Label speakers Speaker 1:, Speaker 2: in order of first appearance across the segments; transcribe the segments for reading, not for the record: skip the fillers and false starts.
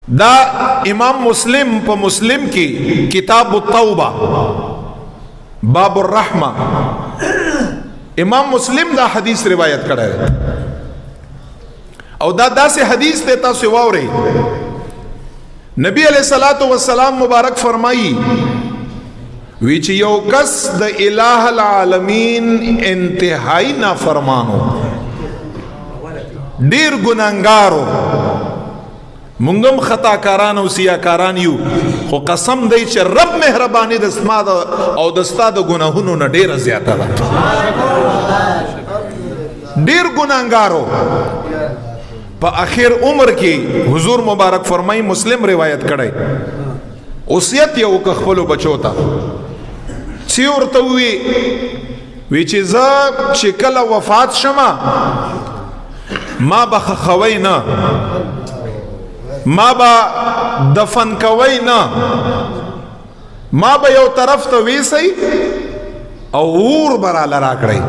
Speaker 1: دا امام مسلم په مسلم کی کتاب التوبہ باب الرحمہ امام مسلم دا حدیث روایت کړی او دا داسې حدیث ته تاسو واورئ نبی علیہ الصلوۃ والسلام مبارک فرمایي وی چې یو کس د الہ العالمین انتهائی نافرمانو ډیر ګناهګارو مونږم خطا کاران او سیاکاران یو خو قسم دی چې رب مهرباني د اسما او د استاد ګناهونو نه ډیره زیاته ده ډیر ګناهګارو په اخر عمر کې حضور مبارک فرمای مسلم روایت کړي وصیت یو خپل بچو ته چې ورته وی چې ز چې کله وفات شمه ما بخخوي نه ما با دفن کوي نه ما به یو طرف ته ویسي او اور برا لرا کړی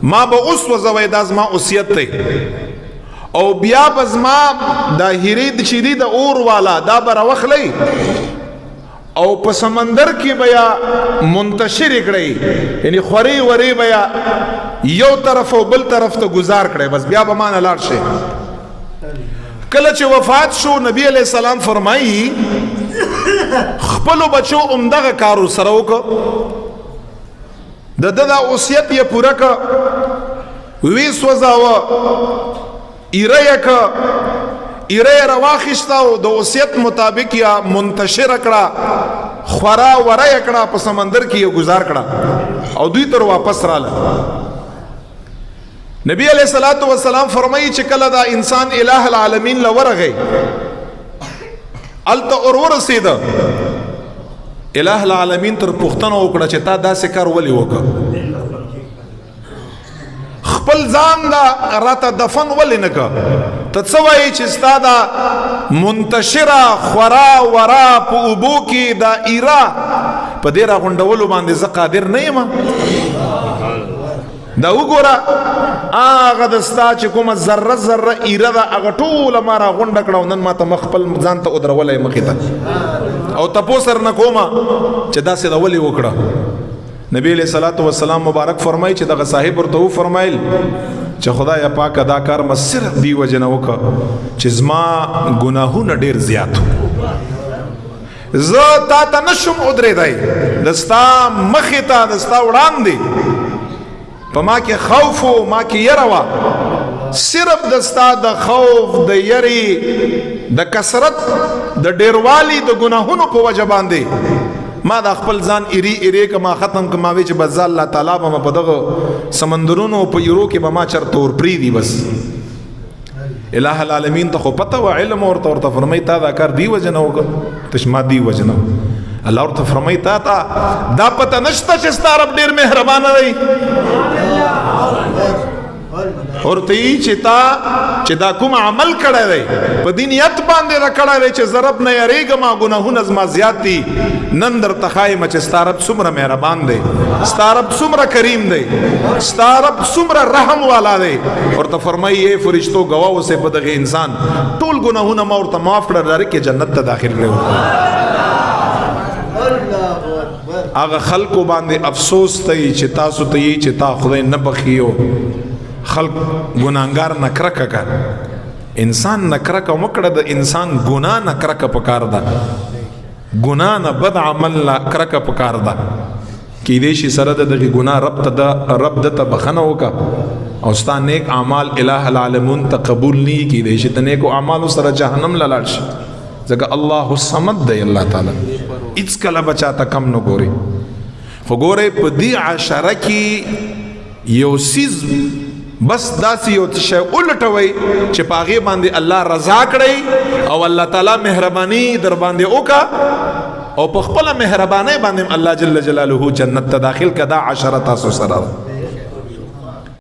Speaker 1: ما به اوس وزوي د ازما وصیت ته او بیا بزما دا هرید چیدی د اور والا دا بر وخلی او په سمندر کې بیا منتشر کړی یعنی خوري وری بیا یو طرف او بل طرف ته گزار کړی بس بیا به مان لاړ شي کله چې وفات شو نبی علیہ السلام فرمایي خپل بچو عمدغه کارو سره وک د دا وصیت یې پوره ک وی سوزاوه ایره رواخشتا او د وصیت مطابق یا منتشر کړه خورا وره کړه په سمندر کې یو گزار کړه او دوی تر واپس رااله نبی علیہ الصلوۃ والسلام فرمایي چې کله دا انسان الہ العالمین لورغه الته اور ورسید الہ العالمین تر پختنه وکړه چې تا داسې کار ولي وکړه خپل ځان دا راته دفن ولې نه کا ته څه وایي چې ستا دا منتشره خورا ورا په اوبو کې دا ایرا په دې راغونډولو باندې زه قادر نه یم دا وګوره هغه د ستا چې کومه ذره ذره ایره ده هغه ټوله ما راغونډه کړه او نن ما ته مخ خپل ځان ته ودرولی مخې ته او تپوس نه کومه چې داسې د ولې وکړه نبی علیہ الصلوۃ والسلام مبارک فرمایي چې دغه صاحب ورته فرمایل چې خدای پاک دا کار ما صرف دی وجنه وکړه چې زما ګناهونه ډیر زیات زه تا ته نشم ودرېدای دستا مخې ته دستا وړاندې په ما کې خوف او ما کې یره وه صرف دستا د خوف د یری د کثرت د ډیروالي د ګناهونو په وجه باندې ما د خپل ځان ایری کما ختم کما وی چې بس الله تعالی به په دغه سمندرونو په یورو کې به ما چرته ور پری دی بس الہ العالمین ته خو پته و علم ورته فرمای تا دا کار دی وجنه وک تشما دی وجنه الله ورته فرمای تا دا پته نشته چې ستاره ډیر مهربان دی ورته چې دا کوم عمل کړی دی په دې نیت باندې را کړی دی چې ضرب نه یریږم ګناهونه زما زیات دي نن درته ښایم چې ستا رب څومره مهربان دی ستا رب څومره کریم دی ستا رب څومره رحم والا دی ورته فرمایي ای فرشتو ګواه اوسئ په دغه انسان ټول ګناهونه ما ورته معاف کړه ډایرکټ جنت ته داخل کړی هغه خلکو باندې افسوس دی چې تاسو ته یې چې تا خدای نه بخیو خلق گناهګار نکرکه کا انسان نکرکه مکړه د انسان ګناه نکرکه پکار ده ګناه نه بد عمل نکرکه پکار ده کې دې شي سره د ګناه رب د ته بخنه وکا او ستا نیک اعمال الہ العالمین ته قبول نه کې دې شي ته نیک اعمال سره جهنم لاړ شي ځکه الله الصمد دی الله تعالی اڅ کله بچا ته کم نه ګوري خو ګوره په دې عشره کې یو سیز بس داسې یو شی الټوي چې پاغي باندې الله رضا کړی او الله تعالی مهرباني در باندې وکا او په خپل مهرباني باندې الله جل جلاله جنت ته داخل کدا 10 تاسو سره